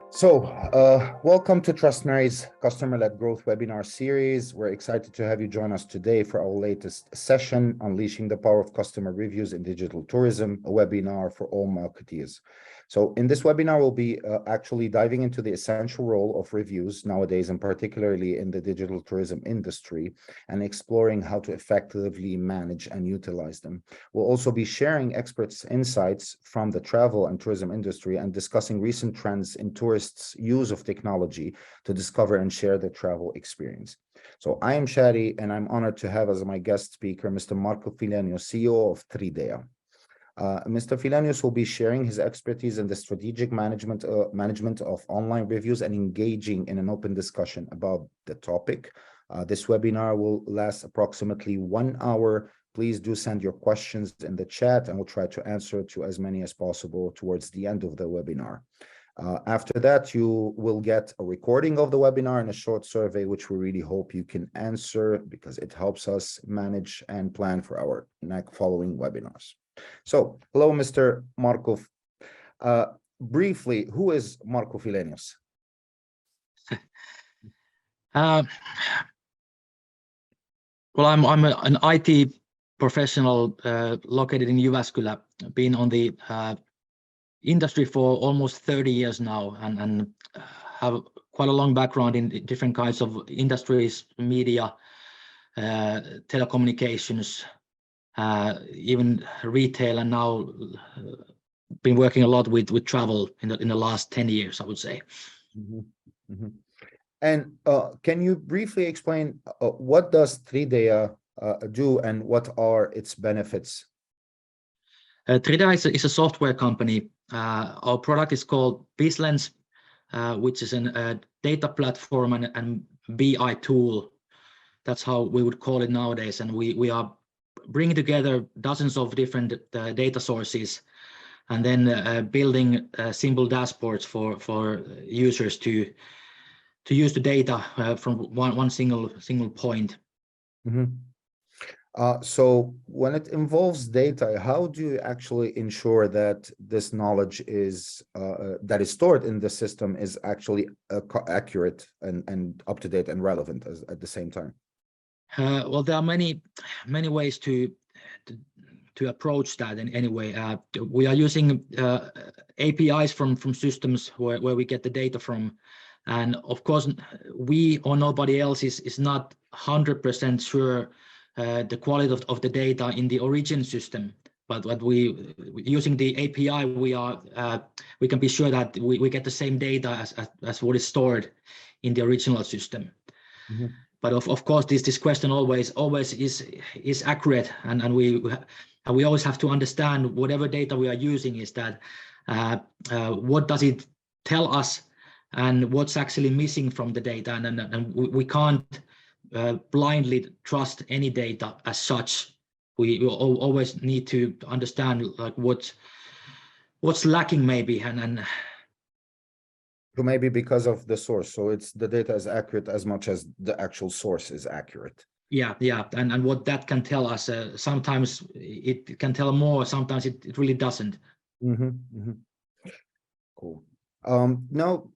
Welcome to Trust Mary's Customer-Led Growth webinar series. We're excited to have you join us today for our latest session, Unleashing the Power of Customer Reviews in Digital Tourism, a webinar for all marketeers. So in this webinar, we'll be actually diving into the essential role of reviews nowadays, and particularly in the digital tourism industry, and exploring how to effectively manage and utilize them. We'll also be sharing experts' insights from the travel and tourism industry and discussing recent trends in tourists' use of technology to discover and share their travel experience. So I am Shadi, and I'm honored to have as my guest speaker, Mr. Marko FIlenius, CEO of Tridea. Mr. FIlenius will be sharing his expertise in the strategic management of online reviews and engaging in an open discussion about the topic. This webinar will last approximately 1 hour. Please do send your questions in the chat, and we'll try to answer to as many as possible towards the end of the webinar. After that, you will get a recording of the webinar and a short survey, which we really hope you can answer because it helps us manage and plan for our next following webinars. So, hello, Mr. Marko. Briefly, who is Marko FIlenius? Well, I'm an IT professional located in Jyväskylä. Been on the industry for almost 30 years now, and have quite a long background in different kinds of industries, media, telecommunications, even retail, and now been working a lot with travel in the last 10 years, I would say. Mm-hmm. Mm-hmm. And can you briefly explain what does Tridea do and what are its benefits? Tridea is a software company. Our product is called BizLens, which is a data platform and BI tool. That's how we would call it nowadays. And we are bringing together dozens of different data sources, and then building simple dashboards for users to use the data from one single point. Mm-hmm. So when it involves data, how do you actually ensure that this knowledge is that is stored in the system is actually accurate and up to date and relevant at the same time? Well, there are many ways to approach that in any way. We are using APIs from systems where we get the data from, and of course we or nobody else is not 100% sure the quality of the data in the origin system, but what we using the API, we can be sure that we get the same data as what is stored in the original system. Mm-hmm. But of course this question always is accurate, and we always have to understand whatever data we are using is that what does it tell us and what's actually missing from the data, and we can't blindly trust any data as such. We always need to understand like what's lacking maybe, and so maybe because of the source, so it's the data is accurate as much as the actual source is accurate. Yeah, and what that can tell us, sometimes it can tell more, sometimes it really doesn't. Mm-hmm, mm-hmm. Cool. Now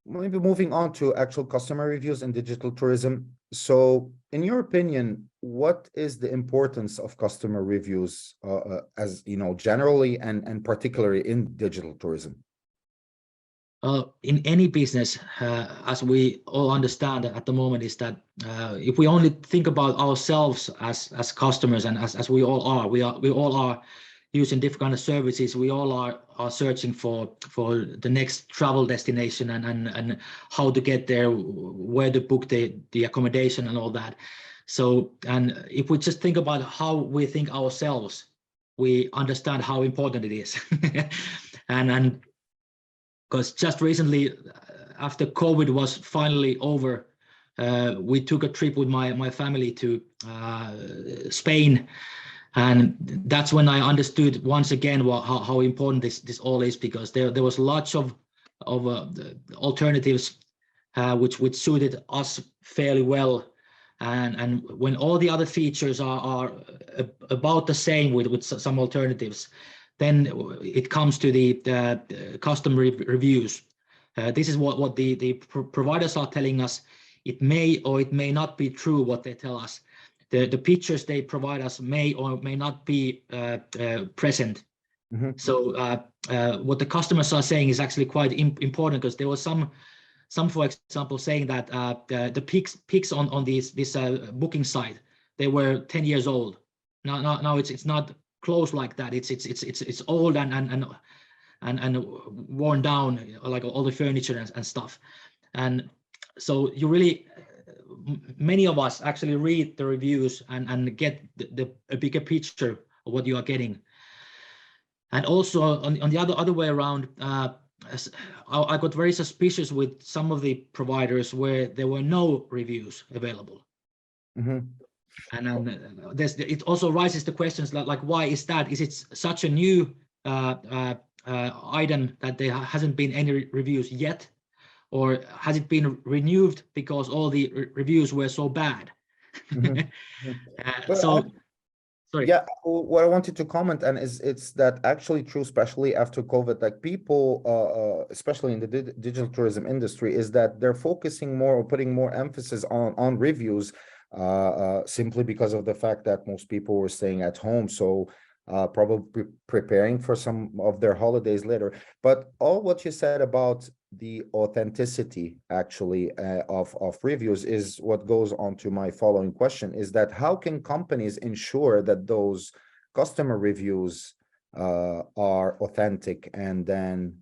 maybe moving on to actual customer reviews in digital tourism. So in your opinion, what is the importance of customer reviews as you know, generally and particularly in digital tourism? In any business, as we all understand at the moment, is that if we only think about ourselves as customers, and as we all are, we all are using different kind of services. We all are searching for the next travel destination and how to get there, where to book the accommodation and all that. So, and if we just think about how we think ourselves, we understand how important it is. and because just recently, after COVID was finally over, we took a trip with my family to Spain. And that's when I understood once again how important this all is, because there was lots of alternatives which suited us fairly well, and when all the other features are about the same with some alternatives, then it comes to the customer reviews. This is what the providers are telling us. It may or it may not be true what they tell us. The pictures they provide us may or may not be present. So what the customers are saying is actually quite important, because there was some, for example, saying that the pics on this booking site, they were 10 years old. Now it's not close like that. It's old and worn down, like all the furniture and stuff. And so you really, many of us actually read the reviews and get a bigger picture of what you are getting. And also on the other way around, I got very suspicious with some of the providers where there were no reviews available. And then it also raises the questions like why is that? Is it such a new item that there hasn't been any reviews yet, or has it been renewed because all the reviews were so bad? Sorry. Yeah, what I wanted to comment on is it's that actually true, especially after COVID, like people, especially in the digital tourism industry, is that they're focusing more or putting more emphasis on reviews, simply because of the fact that most people were staying at home. So probably preparing for some of their holidays later. But all what you said about the authenticity actually of reviews is what goes on to my following question, is that how can companies ensure that those customer reviews are authentic and then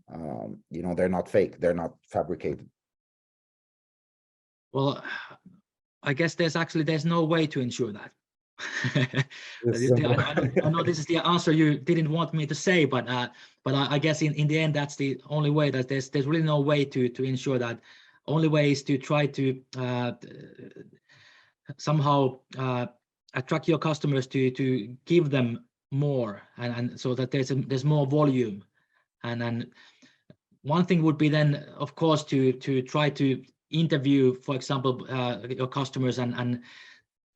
they're not fake, they're not fabricated? Well, I guess there's no way to ensure that. I know this is the answer you didn't want me to say, but I guess in the end that's the only way, that there's really no way to ensure that. Only way is to try to somehow attract your customers to give them more, and so that there's more volume. And one thing would be then, of course, to try to interview, for example, your customers and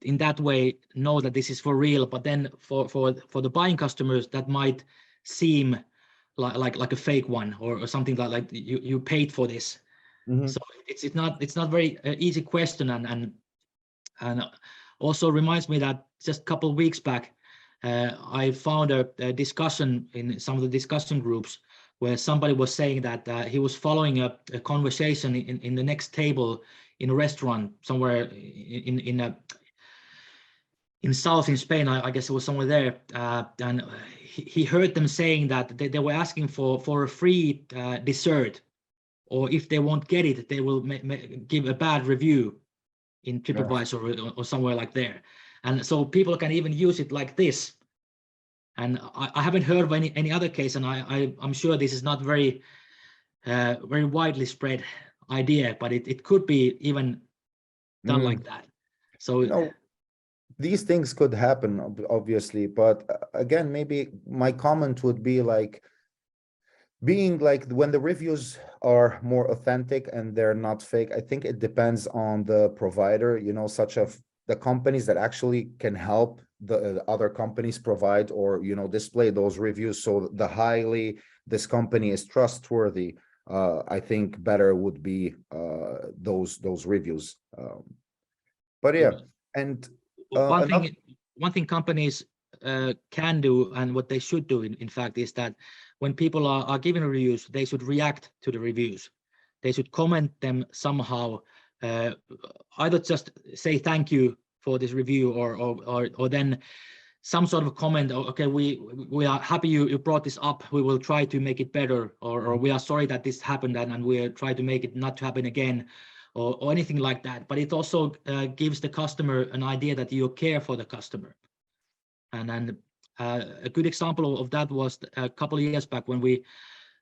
in that way know that this is for real. But then for the buying customers, that might seem like a fake one or something like you paid for this. So it's not very easy question, and also reminds me that just a couple of weeks back I found a discussion in some of the discussion groups where somebody was saying that he was following a conversation in the next table in a restaurant somewhere in south in Spain. I guess it was somewhere there, and he heard them saying that they were asking for a free dessert, or if they won't get it, they will give a bad review in TripAdvisor or somewhere like there. And so people can even use it like this. And I haven't heard of any other case, and I'm sure this is not very widely spread idea, but it could be even done like that. So these things could happen, obviously, but again, maybe my comment would be like, being like when the reviews are more authentic and they're not fake, I think it depends on the provider, such as the companies that actually can help the other companies provide or, display those reviews. So the highly this company is trustworthy, I think better would be those reviews. But yeah, and one thing companies can do, and what they should do in fact, is that when people are giving reviews, they should react to the reviews. They should comment them somehow, either just say thank you for this review, or then some sort of comment. Okay, we are happy you brought this up. We will try to make it better, or we are sorry that this happened, and we try to make it not to happen again, or anything like that. But it also gives the customer an idea that you care for the customer. And a good example of that was a couple of years back when we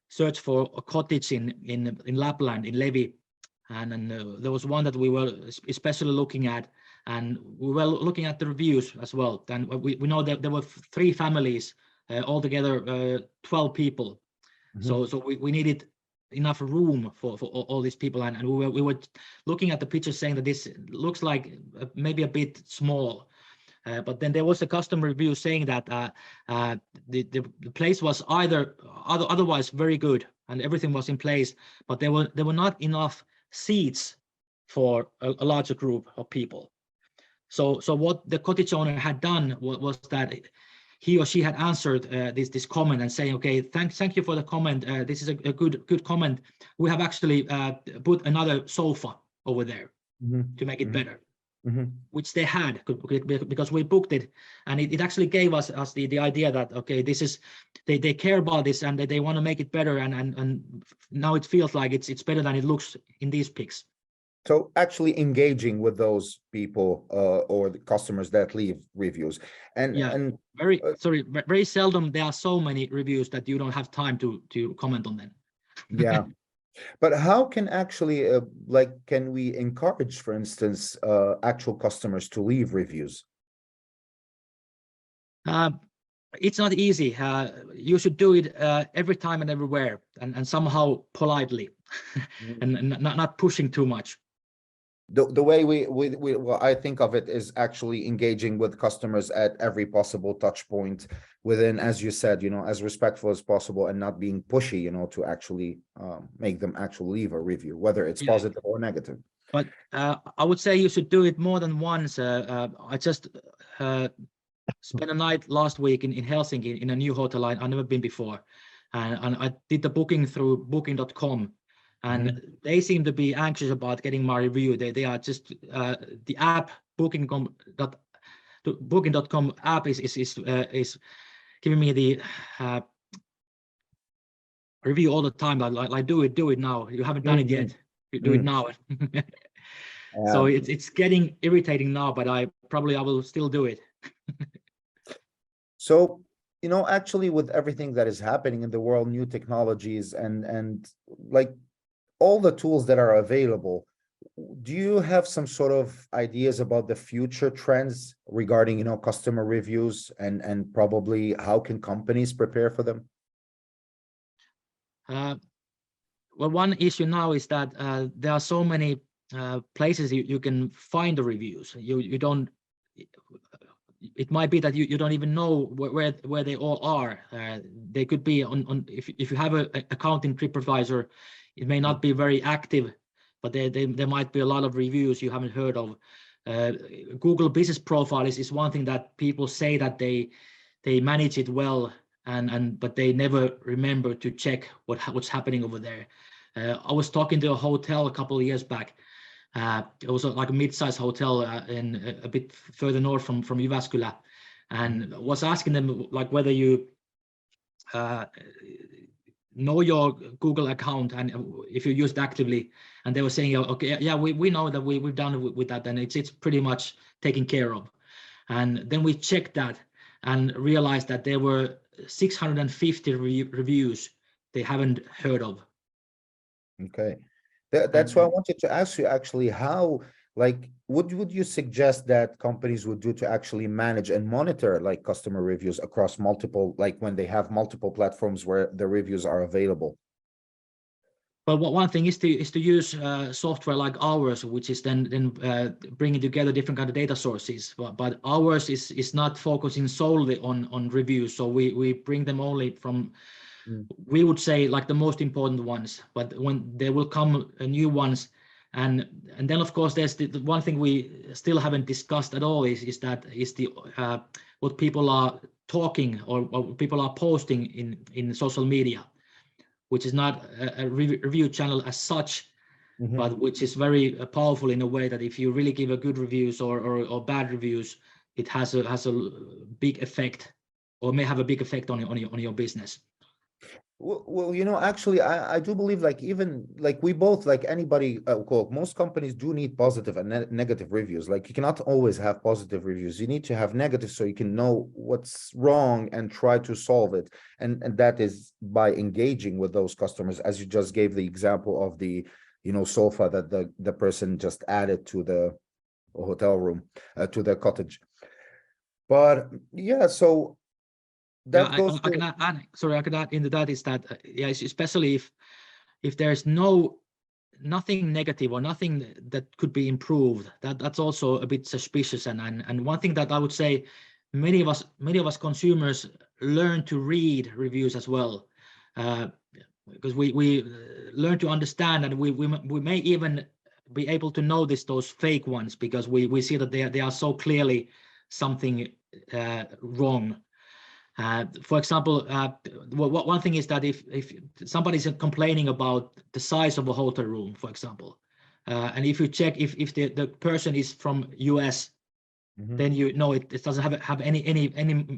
searched for a cottage in Lapland, in Levi, and there was one that we were especially looking at, and we were looking at the reviews as well. And we know that there were 3 families, altogether 12 people. So we needed enough room for all these people, and we were looking at the pictures saying that this looks like maybe a bit small. But then there was a customer review saying that the place was otherwise very good, and everything was in place, but there were not enough seats for a larger group of people. So what the cottage owner had done was that he or she had answered this comment and saying, okay, thank you for the comment. This is a good comment. We have actually put another sofa over there to make it better, which they had, because we booked it, and it actually gave us the idea that, okay, this is they care about this and they want to make it better, and now it feels like it's better than it looks in these pics. So actually engaging with those people or the customers that leave reviews, and very seldom there are so many reviews that you don't have time to comment on them. Yeah, but how can actually like, can we encourage, for instance, actual customers to leave reviews? It's not easy. You should do it every time and everywhere, and somehow politely, and not pushing too much. The way well, I think of it is actually engaging with customers at every possible touch point within, as you said, as respectful as possible, and not being pushy, to actually make them actually leave a review, whether it's positive or negative. But I would say you should do it more than once. I just spent a night last week in Helsinki in a new hotel I've never been before, and I did the booking through booking.com. And they seem to be anxious about getting my review. They are just the app booking.com app is giving me the review all the time. Like do it now. You haven't done it yet. You do it now. So it's getting irritating now, but I will still do it. So actually, with everything that is happening in the world, new technologies and like all the tools that are available, do you have some sort of ideas about the future trends regarding customer reviews, and probably how can companies prepare for them? Well, one issue now is that there are so many places you can find the reviews. You don't. It might be that you don't even know where they all are. They could be on if you have an account in TripAdvisor, it may not be very active, but there might be a lot of reviews you haven't heard of. Google Business Profile is one thing that people say that they manage it well, but they never remember to check what's happening over there. I was talking to a hotel a couple of years back. It was like a mid-sized hotel in a bit further north from Jyväskylä, and was asking them like whether you know your Google account and if you use it actively, and they were saying, okay, yeah, we know that we've done it with that, and it's pretty much taken care of. And then we checked that and realized that there were 650 reviews they haven't heard of. Okay, that's why I wanted to ask you actually, how, like, would you suggest that companies would do to actually manage and monitor like customer reviews across multiple, like when they have multiple platforms where the reviews are available? Well, one thing is to use software like ours, which is then bringing together different kind of data sources. But ours is not focusing solely on reviews, so we bring them only from. We would say like the most important ones, but when there will come new ones, and then of course there's the one thing we still haven't discussed at all is the what people are talking or people are posting in social media, which is not a review channel as such, but which is very powerful in a way that if you really give a good reviews or bad reviews, it has a big effect, or may have a big effect on your business. Well, actually, I do believe, like, even like we both, like anybody, most companies do need positive and negative reviews. Like, you cannot always have positive reviews. You need to have negative so you can know what's wrong and try to solve it. And that is by engaging with those customers, as you just gave the example of the, sofa that the person just added to the hotel room, to the cottage. But yeah, so that goes I can add, sorry, I can add into that is that especially if there's nothing negative or nothing that could be improved, that's also a bit suspicious. And one thing that I would say, many of us consumers learn to read reviews as well. because we learn to understand, and we may even be able to notice those fake ones, because we see that they are so clearly something wrong. For example, one thing is that if somebody's complaining about the size of a hotel room, for example, and if you check if the person is from US, then you know it doesn't have any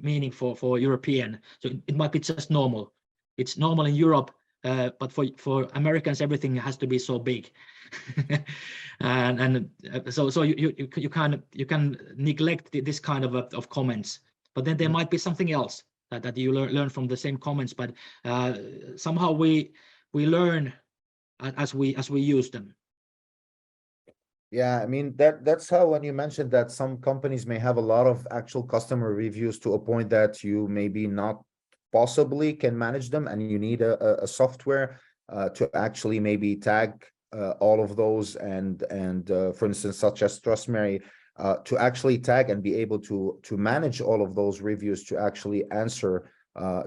meaning for European. So it might be just normal. It's normal in Europe, but for Americans, everything has to be so big. and so you can neglect this kind of comments, but then there might be something else that you learn from the same comments, but somehow we learn as we use them. Yeah, I mean that's how, when you mentioned that some companies may have a lot of actual customer reviews to a point that you maybe not possibly can manage them, and you need a software to actually maybe tag all of those, and for instance, such as Trustmary, to actually tag and be able to manage all of those reviews, to actually answer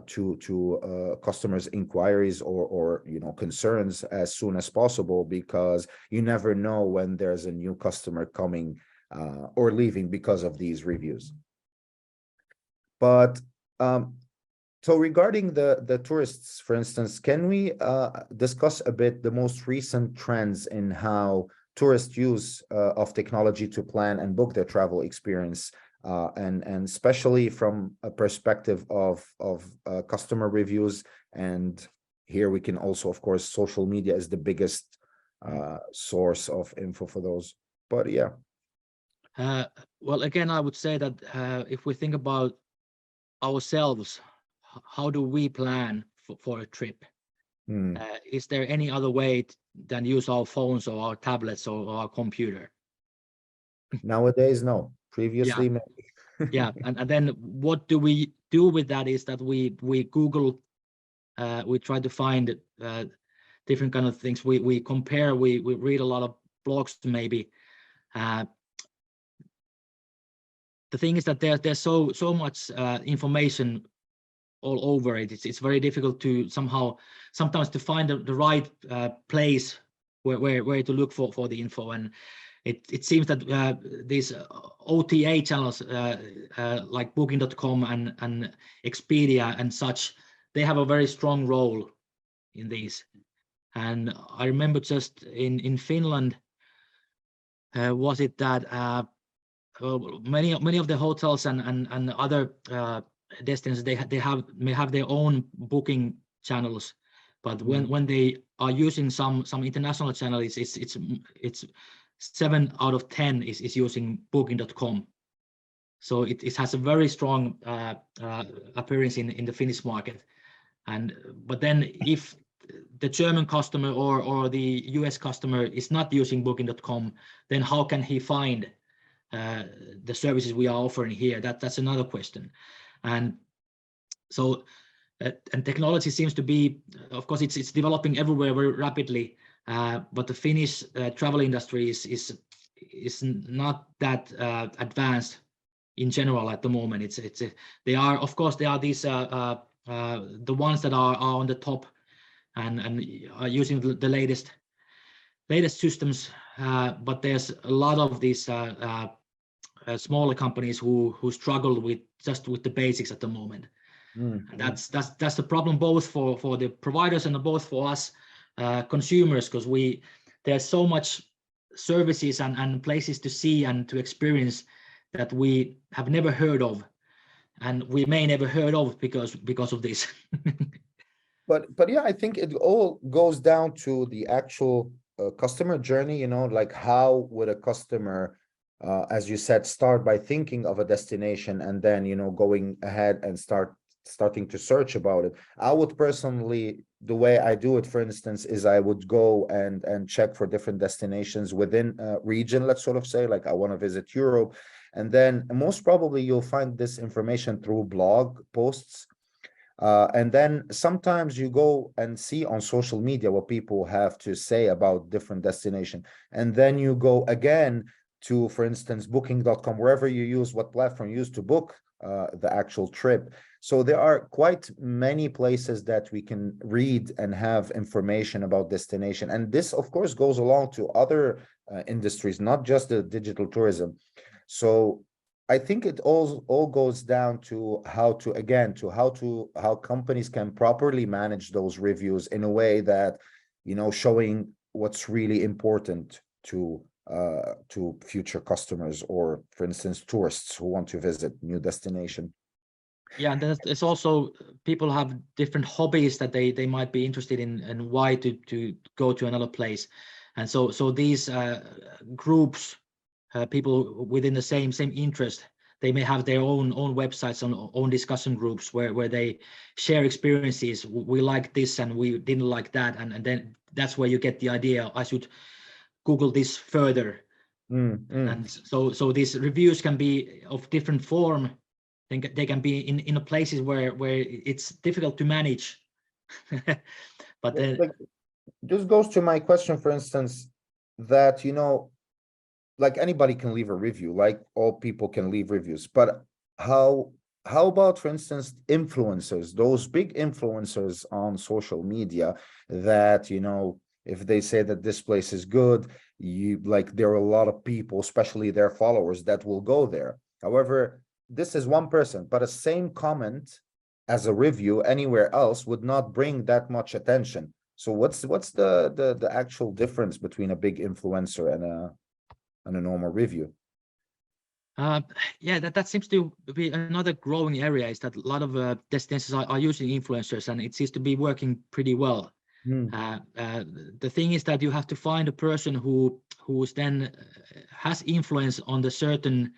to customers' inquiries or concerns as soon as possible, because you never know when there's a new customer coming or leaving because of these reviews. But so regarding the tourists, for instance, can we discuss a bit the most recent trends in how tourists use of technology to plan and book their travel experience, and especially from a perspective of customer reviews? And here we can also, of course, social media is the biggest source of info for those. But yeah. Well, again, I would say that if we think about ourselves, how do we plan for a trip? Is there any other way than use our phones or our tablets or our computer? Nowadays, no. Previously, yeah. maybe. Yeah, and then what do we do with that is that we Google, we try to find different kind of things. We compare, we read a lot of blogs maybe. The thing is that there's so much information all over it. It's very difficult to sometimes to find the right place where to look for the info. And it seems that these OTA channels like Booking.com and Expedia and such, they have a very strong role in these. And I remember just in Finland, was it that many of the hotels and other destinations, they may have their own booking channels, but when they are using some international channels, it's 7 out of 10 is using Booking.com. So it has a very strong appearance in the Finnish market. But then if the German customer or the US customer is not using Booking.com, then how can he find the services we are offering here? That's another question. And so and technology seems to be, of course, it's developing everywhere very rapidly, but the Finnish travel industry is not that advanced in general at the moment. They are, of course, they are these the ones that are on the top and are using the latest systems, but there's a lot of these smaller companies who struggle with the basics at the moment. And that's the problem, both for the providers and both for us consumers, because there's so much services and places to see and to experience that we have never heard of, and we may never heard of because of this. But yeah, I think it all goes down to the actual customer journey, like how would a customer, as you said, start by thinking of a destination, and then going ahead and starting to search about it. I would personally, the way I do it, for instance, is I would go and check for different destinations within a region, let's sort of say, like I want to visit Europe, and then most probably you'll find this information through blog posts. And then sometimes you go and see on social media what people have to say about different destination. And then you go again to, for instance, Booking.com, wherever you use, what platform you use to book the actual trip. So there are quite many places that we can read and have information about destination. And this, of course, goes along to other industries, not just the digital tourism. So I think it all goes down to how companies can properly manage those reviews in a way that, showing what's really important to future customers, or for instance, tourists who want to visit new destination. Yeah, and then it's also people have different hobbies that they might be interested in, and why to go to another place. And so these groups, people within the same interest, they may have their own websites, own discussion groups where they share experiences. We like this and we didn't like that, and then that's where you get the idea, I should Google this further. And so these reviews can be of different form. They can be in places where it's difficult to manage. But then, like, this goes to my question, for instance, that like anybody can leave a review, like all people can leave reviews, but how about, for instance, influencers, those big influencers on social media, that if they say that this place is good, there are a lot of people, especially their followers, that will go there. However, this is one person, but a same comment as a review anywhere else would not bring that much attention. So what's the actual difference between a big influencer and a normal review? Yeah, that seems to be another growing area, is that a lot of destinations are using influencers, and it seems to be working pretty well. The thing is that you have to find a person who's then has influence on the certain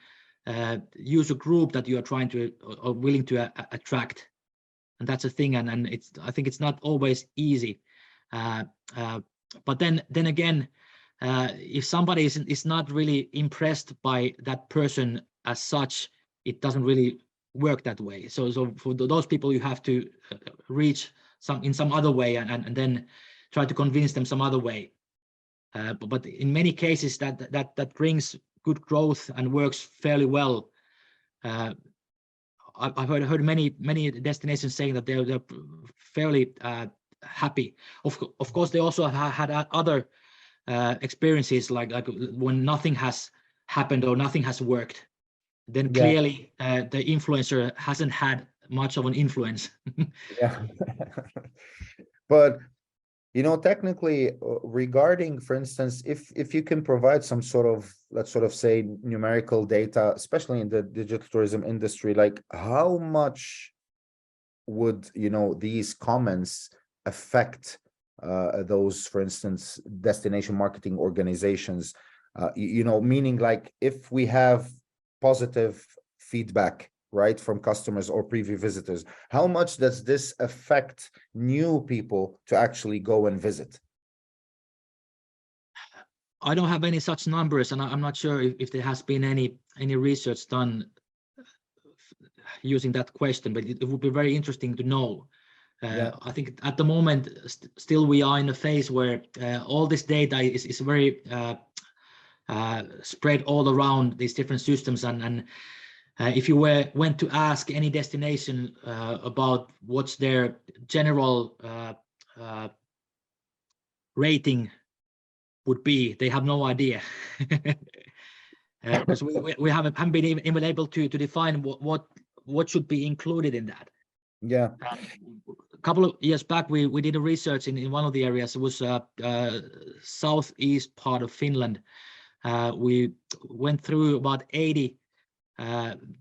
user group that you are trying to or willing to attract, and that's a thing. And I think it's not always easy. But then again, if somebody is not really impressed by that person as such, it doesn't really work that way. So for those people, you have to reach in some other way, and then try to convince them some other way. But in many cases, that brings good growth and works fairly well. I've heard many destinations saying that they're fairly happy. Of course, they also had other experiences, like when nothing has happened or nothing has worked. Then clearly the influencer hasn't had much of an influence. Yeah. But technically, regarding, for instance, if you can provide some sort of, let's sort of say, numerical data, especially in the digital tourism industry, like how much would these comments affect those, for instance, destination marketing organizations, meaning, like, if we have positive feedback, right, from customers or previous visitors, how much does this affect new people to actually go and visit? I don't have any such numbers, and I'm not sure if there has been any research done using that question, but it would be very interesting to know. I think at the moment, still we are in a phase where all this data is very spread all around these different systems, and if you went to ask any destination about what's their general rating would be, they have no idea. Because we haven't been even able to define what should be included in that. Yeah. A couple of years back, we did a research in one of the areas. It was southeast part of Finland. We went through about 80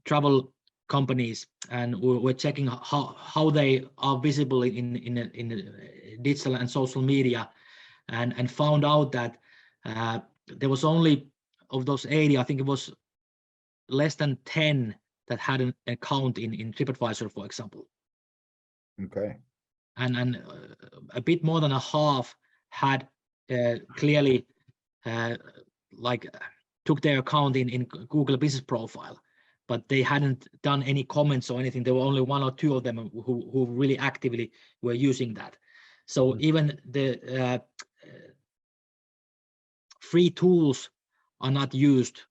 travel companies, and we're checking how they are visible in digital and social media, and found out that there was only, of those 80, I think it was less than 10 that had an account in TripAdvisor, for example. Okay. And a bit more than a half had clearly took their account in Google Business Profile, but they hadn't done any comments or anything. There were only 1 or 2 of them who really actively were using that. So even the free tools are not used,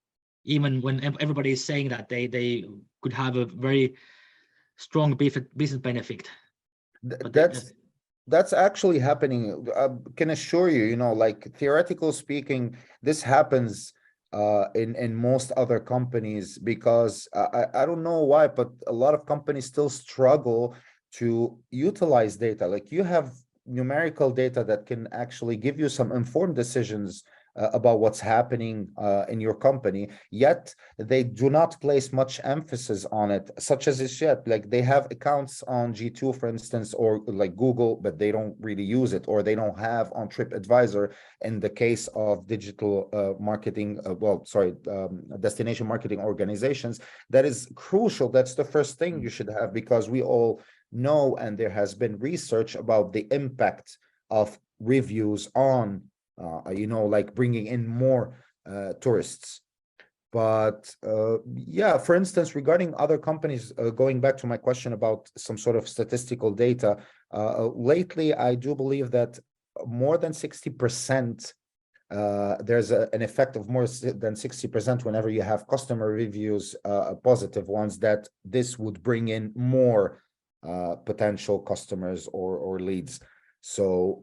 even when everybody is saying that they could have a very strong business benefit. That's actually happening. I can assure you, you know, like theoretical speaking, this happens in most other companies because I don't know why, but a lot of companies still struggle to utilize data. Like you have numerical data that can actually give you some informed decisions about what's happening in your company, yet they do not place much emphasis on it, such as this yet. Like they have accounts on G2, for instance, or like Google, but they don't really use it, or they don't have on TripAdvisor in the case of digital marketing, destination marketing organizations. That is crucial. That's the first thing you should have, because we all know, and there has been research about the impact of reviews on like bringing in more tourists. But yeah, for instance, regarding other companies, going back to my question about some sort of statistical data, lately I do believe that more than 60%, there's an effect of more than 60% whenever you have customer reviews, positive ones, that this would bring in more potential customers or leads. So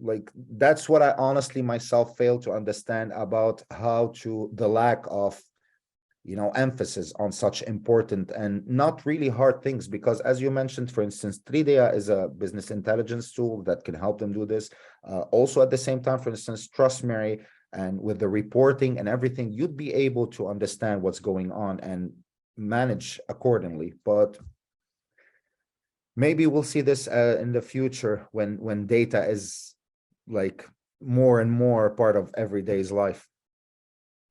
like that's what I honestly myself fail to understand about the lack of emphasis on such important and not really hard things, because as you mentioned, for instance, Tridea is a business intelligence tool that can help them do this. Also at the same time, for instance, Trust Mary, and with the reporting and everything, you'd be able to understand what's going on and manage accordingly. But maybe we'll see this in the future when data is like more and more part of everyday's life.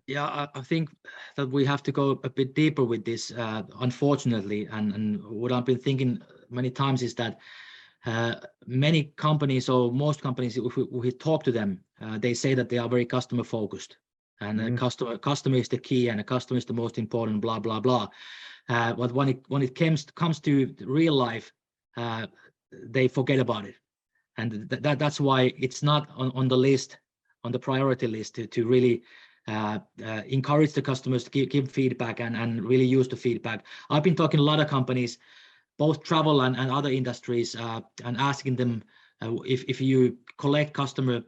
Yeah, I think that we have to go a bit deeper with this, unfortunately. And what I've been thinking many times is that many companies, or most companies, if we talk to them, they say that they are very customer focused, and the customer is the key, and the customer is the most important, blah blah blah. But when it comes to real life, they forget about it. And that's why it's not on the list, on the priority list, to really encourage the customers to give feedback and really use the feedback. I've been talking to a lot of companies, both travel and other industries, and asking them if you collect customer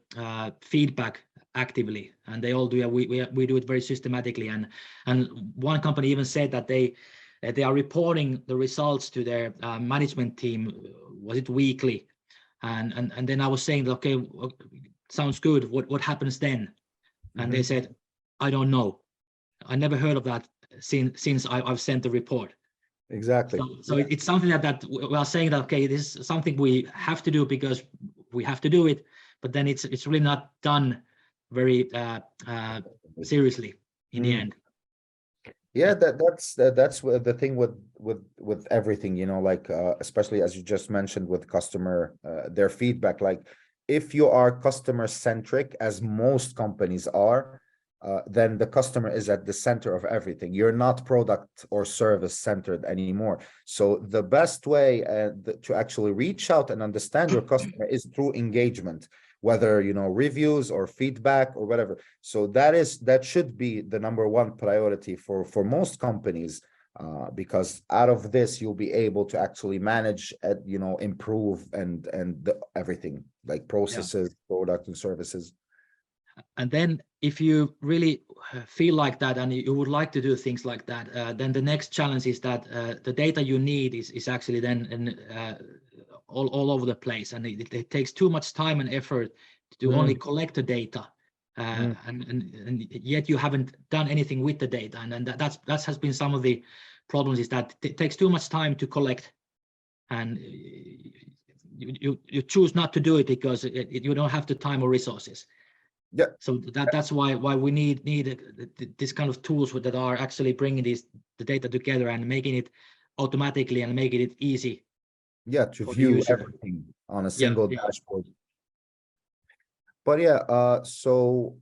feedback actively, and they all do. We do it very systematically. And one company even said that they are reporting the results to their management team. Was it weekly? And then I was saying, okay, sounds good. What happens then? And they said, I don't know. I never heard of that since I've sent the report. Exactly. So yeah. It's something that we are saying that, okay, this is something we have to do because we have to do it, but then it's really not done very seriously in the end. Yeah, that's the thing with everything, like especially as you just mentioned with customer, their feedback. Like if you are customer centric, as most companies are, then the customer is at the center of everything. You're not product or service centered anymore. So the best way to actually reach out and understand your customer is through engagement, whether reviews or feedback or whatever. So that should be the number one priority for most companies, because out of this you'll be able to actually manage, improve and everything, like processes, product and services. And then if you really feel like that and you would like to do things like that, then the next challenge is that the data you need is actually then all over the place, and it takes too much time and effort to only collect the data, and yet you haven't done anything with the data. And then that has been some of the problems, is that it takes too much time to collect, and you choose not to do it because you don't have the time or resources. Yeah. So that's why we need this kind of tools that are actually bringing the data together and making it automatically and making it easy. Yeah, to view everything on a single dashboard. But yeah, so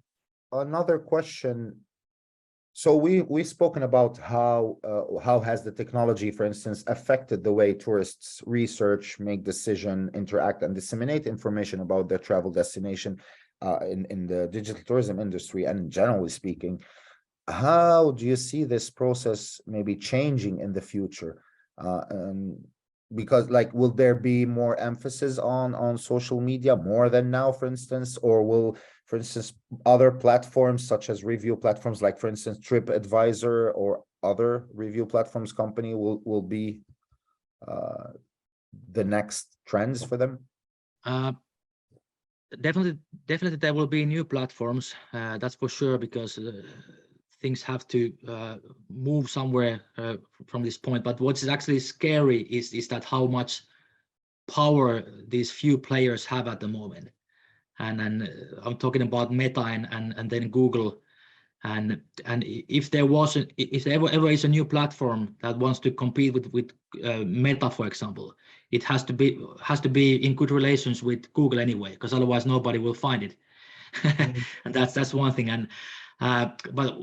another question. So we've spoken about how has the technology, for instance, affected the way tourists research, make decision, interact, and disseminate information about their travel destination in the digital tourism industry. And generally speaking, how do you see this process maybe changing in the future? Because like, will there be more emphasis on social media more than now, for instance, or will, for instance, other platforms such as review platforms, like for instance TripAdvisor or other review platforms company will be the next trends for them? Definitely there will be new platforms, that's for sure, because things have to move somewhere from this point. But what's actually scary is that how much power these few players have at the moment. And I'm talking about Meta and then Google. And if there ever is a new platform that wants to compete with Meta, for example, it has to be in good relations with Google anyway, because otherwise nobody will find it. And that's one thing. And but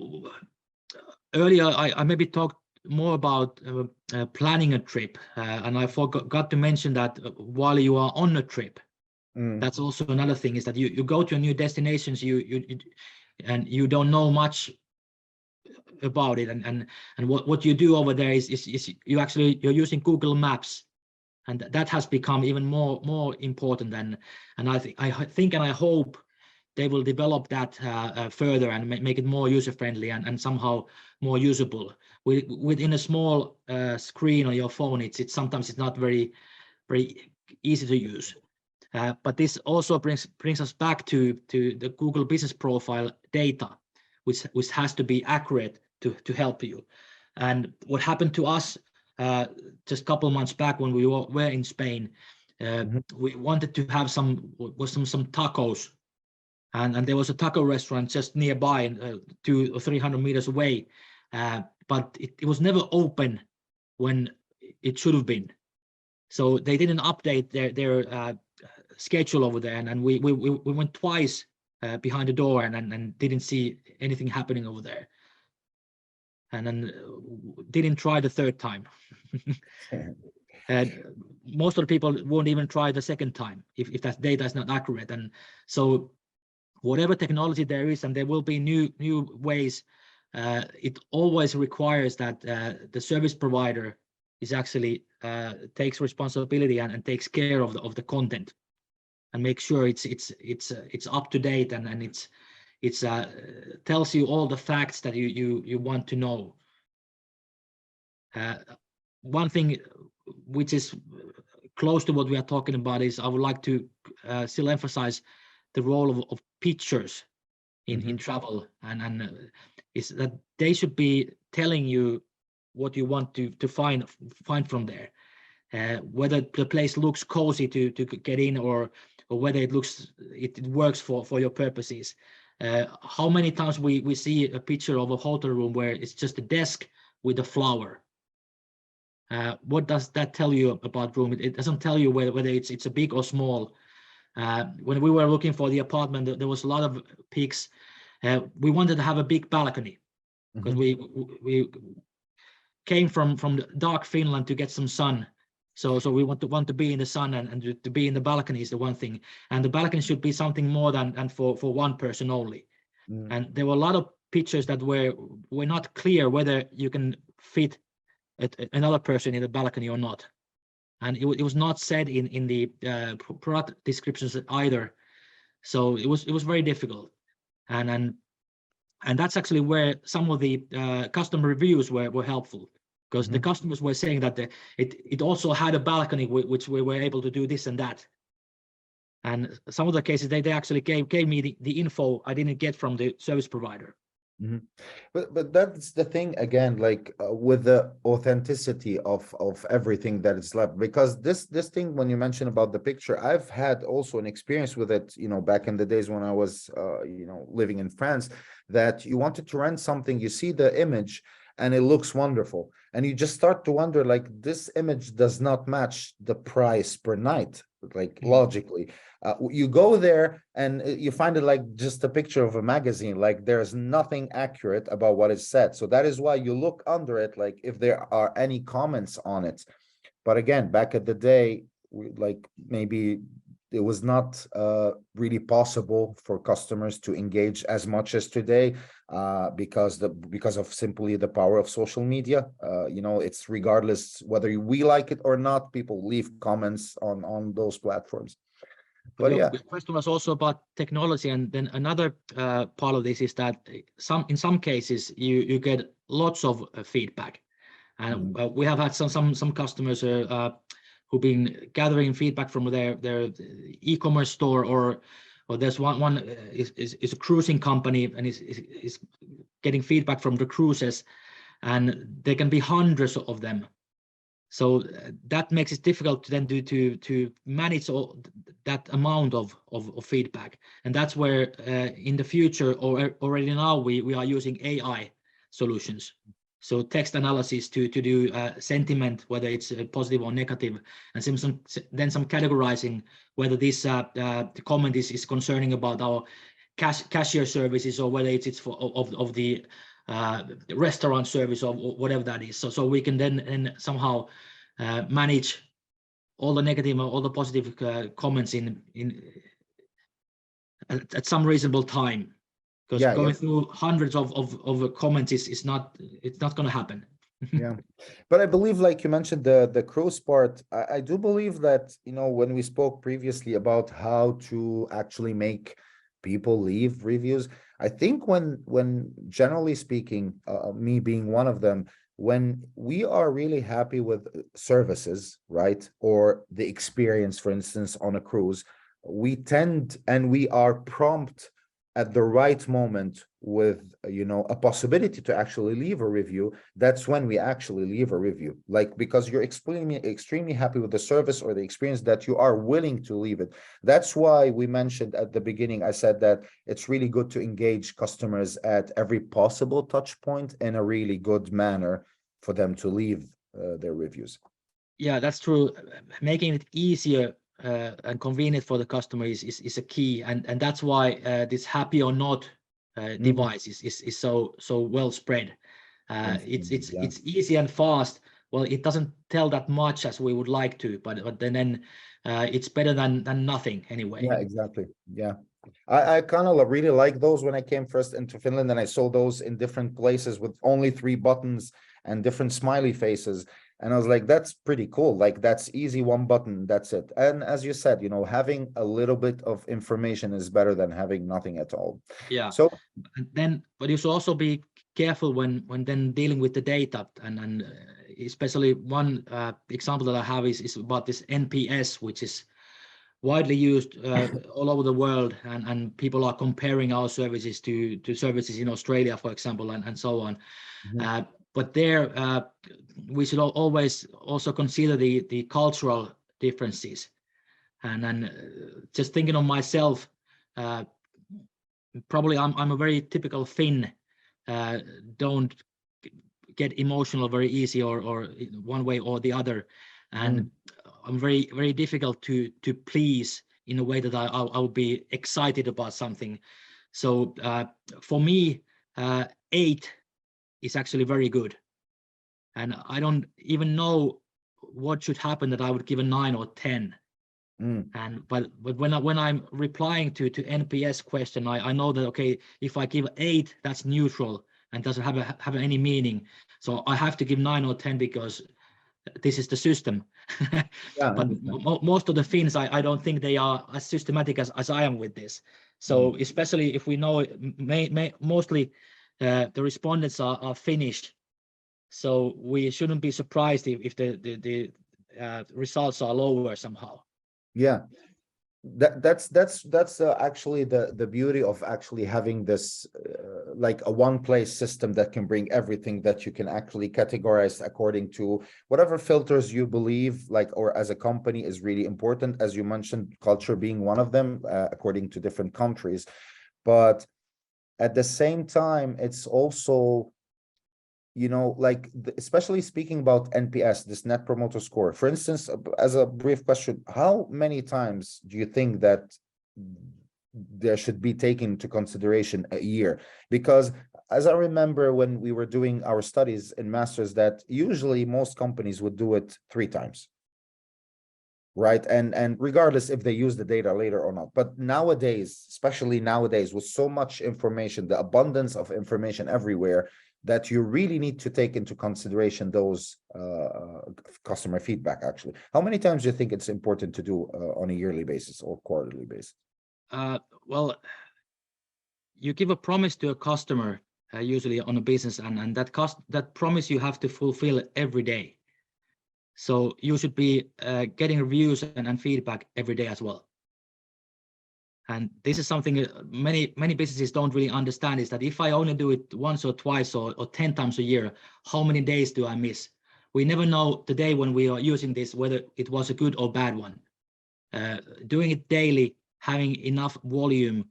earlier I maybe talked more about planning a trip, and I forgot to mention that while you are on a trip, that's also another thing, is that you go to a new destinations, and you don't know much about it, and what you do over there is you're using Google Maps, and that has become even more important. And I think and I hope they will develop that further and make it more user friendly and somehow more usable. Within a small screen on your phone, it's sometimes it's not very easy to use. But this also brings us back to the Google Business Profile data, which has to be accurate to help you. And what happened to us just a couple of months back when we were in Spain, we wanted to have some tacos, and there was a taco restaurant just nearby, 200 or 300 meters away, but it was never open when it should have been. So they didn't update their schedule over there, and we went twice behind the door and didn't see anything happening over there, and then didn't try the third time. And most of the people won't even try the second time if that data is not accurate. And so whatever technology there is, and there will be new ways, it always requires that the service provider is actually takes responsibility and takes care of the content, and make sure it's up to date, and it's tells you all the facts that you want to know. One thing which is close to what we are talking about is I would like to still emphasize the role of pictures in travel, and is that they should be telling you what you want to find from there, whether the place looks cozy to get in, or whether it works for your purposes. How many times we see a picture of a hotel room where it's just a desk with a flower? What does that tell you about room? It doesn't tell you whether it's a big or small. When we were looking for the apartment, there was a lot of pics. We wanted to have a big balcony, because we came from dark Finland to get some sun. So we want to be in the sun, and to be in the balcony is the one thing. And the balcony should be something more than for one person only. And there were a lot of pictures that were not clear whether you can fit another person in the balcony or not. And it was not said in the product descriptions either. So it was very difficult. And that's actually where some of the customer reviews were helpful, because the customers were saying that it also had a balcony which we were able to do this and that. And some of the cases they actually gave me the info I didn't get from the service provider. But that's the thing again, like with the authenticity of everything that is left, because this thing, when you mention about the picture, I've had also an experience with it, back in the days when I was living in France, that you wanted to rent something, you see the image and it looks wonderful, and you just start to wonder, like, this image does not match the price per night, like logically. You go there and you find it like just a picture of a magazine, like there's nothing accurate about what is said. So that is why you look under it, like if there are any comments on it. But again, back at the day, like maybe it was not really possible for customers to engage as much as today, because of simply the power of social media. It's regardless whether we like it or not, people leave comments on those platforms. But But your yeah. question was also about technology, and then another part of this is that in some cases you get lots of feedback, and we have had some customers who've been gathering feedback from their e-commerce store, or there's one is a cruising company and is getting feedback from the cruises, and there can be hundreds of them. So that makes it difficult to then to manage all that amount of feedback, and that's where in the future, or already now, we are using AI solutions. So text analysis to do sentiment, whether it's positive or negative, and then some categorizing, whether this the comment is concerning about our cashier services, or whether it's for of the restaurant service, or whatever that is. So we can then somehow manage all the negative or all the positive comments at some reasonable time, because going through hundreds of comments it's not going to happen. Yeah, but I believe, like you mentioned, the cruise part, I do believe that, when we spoke previously about how to actually make people leave reviews, I think when generally speaking, me being one of them, when we are really happy with services, right, or the experience, for instance, on a cruise, we tend, and we are prompt at the right moment with a possibility to actually leave a review. That's when we actually leave a review, like, because you're extremely happy with the service or the experience, that you are willing to leave it. That's why we mentioned at the beginning, I said that it's really good to engage customers at every possible touch point in a really good manner for them to leave their reviews. Yeah, that's true. Making it easier and convenient for the customer is a key, and that's why this happy or not device is so well spread. It's easy and fast. Well, it doesn't tell that much as we would like to, but then it's better than nothing anyway. Yeah, exactly. Yeah, I kind of really like those. When I came first into Finland and I saw those in different places with only 3 buttons and different smiley faces, and I was like, that's pretty cool. Like, that's easy, 1 button, that's it. And as you said, having a little bit of information is better than having nothing at all. Yeah. So but you should also be careful when then dealing with the data, and especially one example that I have is about this NPS, which is widely used all over the world, and people are comparing our services to services in Australia, for example, and so on. But there we should always also consider the cultural differences, and then just thinking of myself, probably I'm a very typical Finn, don't get emotional very easy, or one way or the other, and I'm very difficult to please in a way that I'll be excited about something. So for me, 8 is actually very good, and I don't even know what should happen that I would give a 9 or 10. But when I'm replying to NPS question, I know that, okay, if I give 8, that's neutral and doesn't have any meaning. So I have to give 9 or 10 because this is the system. yeah, But most of the Finns, I don't think they are as systematic as I am with this. So especially if we know mostly the respondents are Finnish, so we shouldn't be surprised if the results are lower somehow. Yeah, that's actually the beauty of actually having this like a one place system that can bring everything, that you can actually categorize according to whatever filters you believe, like, or as a company is really important, as you mentioned, culture being one of them, according to different countries. But at the same time, it's also, like, especially speaking about NPS, this net promoter score, for instance, as a brief question, how many times do you think that there should be taken into consideration a year? Because as I remember when we were doing our studies in masters, that usually most companies would do it 3 times. right? And regardless if they use the data later or not. But nowadays, especially nowadays, with so much information, the abundance of information everywhere, that you really need to take into consideration those customer feedback, actually. How many times do you think it's important to do on a yearly basis or quarterly basis? Well, you give a promise to a customer, usually on a business, and that promise you have to fulfill every day. So you should be getting reviews and feedback every day as well. And this is something many businesses don't really understand, is that if I only do it once or twice or 10 times a year, how many days do I miss? We never know the day when we are using this, whether it was a good or bad one. Doing it daily, having enough volume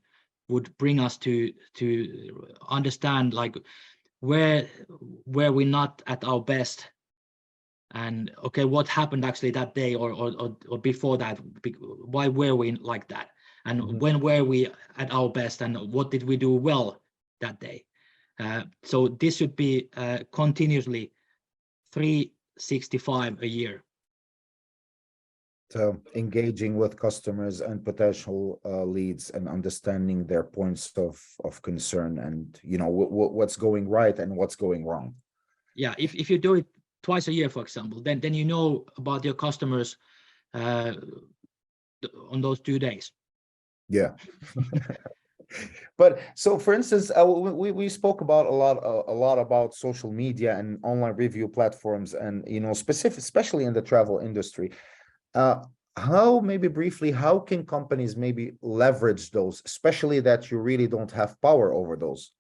would bring us to understand like where we're not at our best, and okay, what happened actually that day or before that, why were we like that, and when were we at our best, and what did we do well that day. So this should be continuously 365 a year. So engaging with customers and potential leads and understanding their points of concern, and what's going right and what's going wrong. Yeah, if you do it twice a year, for example, then you know about your customers on those 2 days. Yeah. But so, for instance, we spoke about a lot about social media and online review platforms, and especially in the travel industry. How, maybe briefly, how can companies maybe leverage those, especially that you really don't have power over those?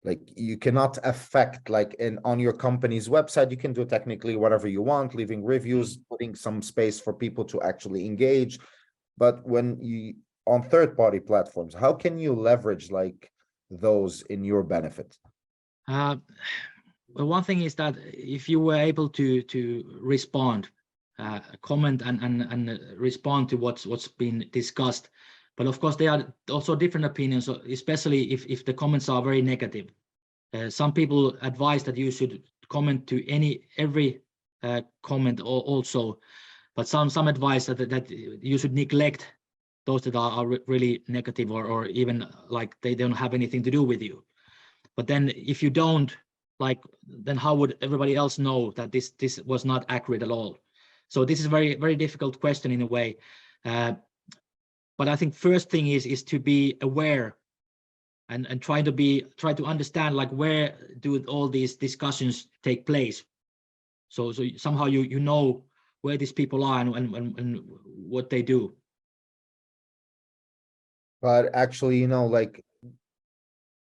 Like, you cannot affect, like on your company's website, you can do technically whatever you want, leaving reviews, putting some space for people to actually engage. But when you on third-party platforms, how can you leverage like those in your benefit? Well, one thing is that if you were able to respond, comment and respond to what's been discussed, but of course there are also different opinions, especially if the comments are very negative. Some people advise that you should comment to every comment also, but some advise that you should neglect those that are really negative, or even like they don't have anything to do with you. But then if you don't, like, then how would everybody else know that this was not accurate at all? So this is a very, very difficult question in a way. But I think first thing is to be aware and try to understand, like, where do all these discussions take place. So somehow you know where these people are and what they do. But actually, like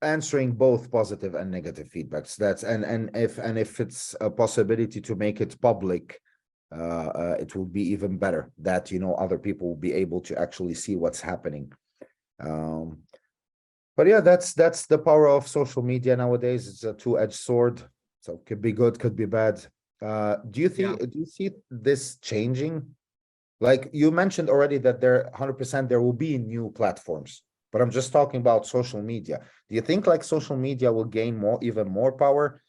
answering both positive and negative feedbacks, that's and if it's a possibility to make it public, it will be even better, that other people will be able to actually see what's happening. But yeah, that's the power of social media nowadays. It's a two-edged sword, so it could be good, could be bad. Do you see this changing? Like you mentioned already that 100% there will be new platforms, but I'm just talking about social media. Do you think like social media will gain even more power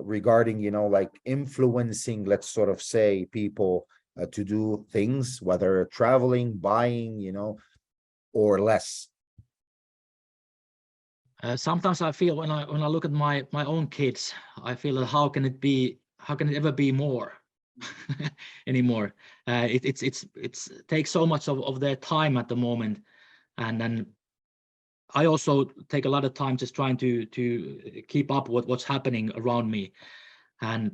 regarding, like influencing, let's sort of say, people to do things, whether traveling, buying, or less? Sometimes I feel when I look at my own kids, I feel that how can it ever be more anymore? It takes so much of their time at the moment, and then I also take a lot of time just trying to keep up with what's happening around me, and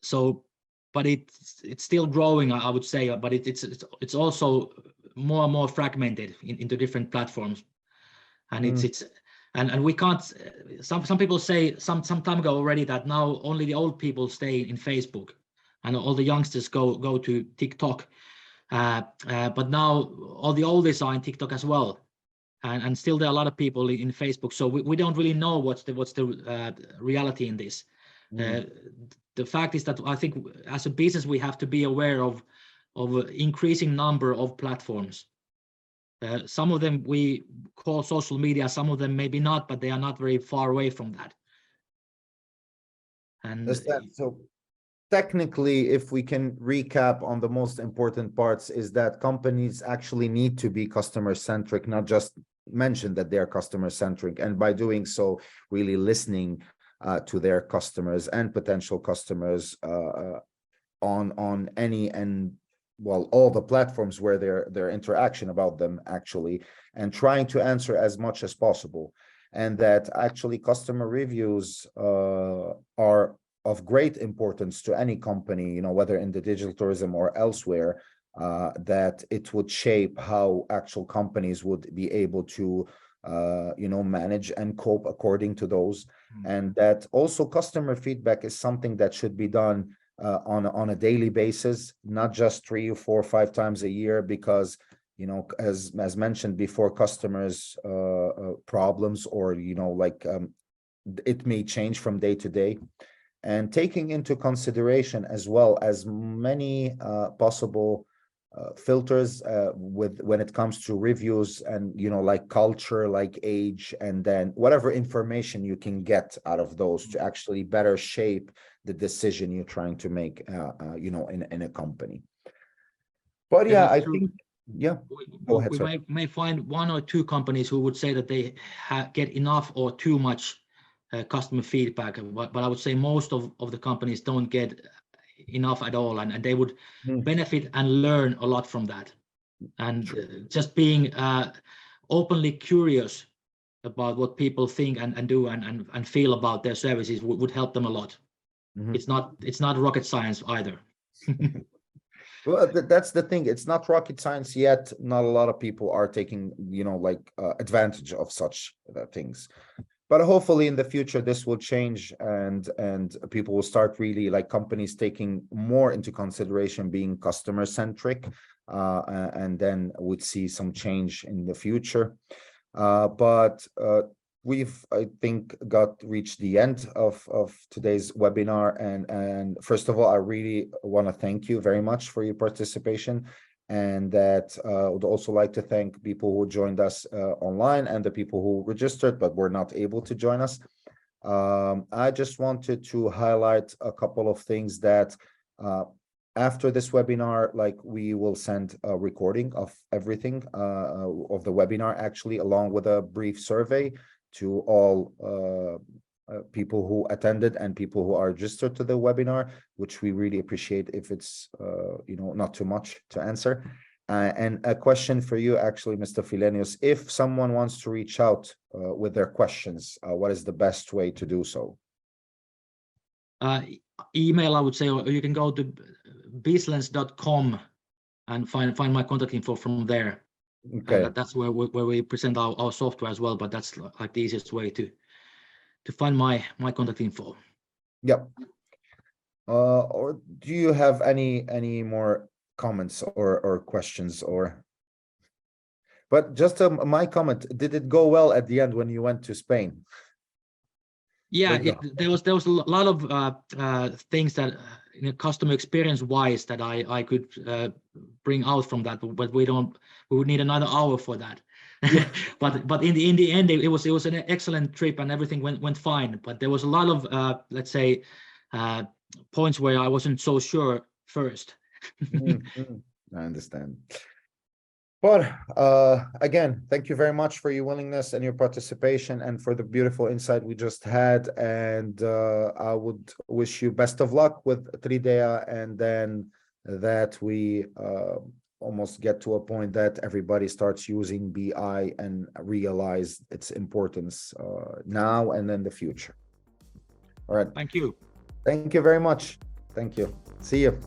so, but it's still growing, I would say, but it's also more and more fragmented into different platforms, and and we can't. Some people say some time ago already that now only the old people stay in Facebook, and all the youngsters go to TikTok. But now all the oldies are in TikTok as well, and still there are a lot of people in Facebook. So we don't really know what's the reality in this. The fact is that I think as a business we have to be aware of increasing number of platforms. Some of them we call social media, some of them maybe not, but they are not very far away from that. And so technically, if we can recap on the most important parts, is that companies actually need to be customer centric, not just mention that they're customer centric, and by doing so, really listening to their customers and potential customers on any and well, all the platforms where their interaction about them actually, and trying to answer as much as possible. And that actually customer reviews are of great importance to any company, whether in the digital tourism or elsewhere, that it would shape how actual companies would be able to manage and cope according to those. And that also customer feedback is something that should be done on a daily basis, not just 3 or 4 or 5 times a year, because as mentioned before, customers problems or it may change from day to day, and taking into consideration as well as many possible filters when it comes to reviews, and like culture, like age, and then whatever information you can get out of those to actually better shape the decision you're trying to make in a company. But yeah, I think go ahead, we may find 1 or 2 companies who would say that they get enough or too much customer feedback, but I would say most of the companies don't get enough at all, and they would benefit and learn a lot from that. And just being openly curious about what people think and do and feel about their services would help them a lot. It's not rocket science either. Well, that's the thing. It's not rocket science yet. Not a lot of people are taking, advantage of such things. But hopefully in the future, this will change, and people will start really, like, companies taking more into consideration being customer centric, and then we'd see some change in the future. But we've, I think, reached the end of today's webinar. And first of all, I really want to thank you very much for your participation. And that would also like to thank people who joined us online and the people who registered but were not able to join us. I just wanted to highlight a couple of things that after this webinar, we will send a recording of everything of the webinar, actually, along with a brief survey to all people who attended and people who are registered to the webinar, which we really appreciate if it's not too much to answer. And a question for you, actually, Mr. FIlenius: if someone wants to reach out with their questions, what is the best way to do so? Email, I would say, or you can go to bizlens.com and find my contact info from there. Okay, that's where we present our software as well, but that's like the easiest way to find my contact info. Yep. Or do you have any more comments or questions? But just my comment: did it go well at the end when you went to Spain? Yeah, there was a lot of things that customer experience wise that I could bring out from that, but we would need another hour for that. Yeah. but in the end, it was an excellent trip and everything went fine. But there was a lot of let's say points where I wasn't so sure first. I understand. But again, thank you very much for your willingness and your participation, and for the beautiful insight we just had. And I would wish you best of luck with Tridea, and then that we almost get to a point that everybody starts using BI and realize its importance now and in the future. All right. Thank you. Thank you very much. Thank you. See you.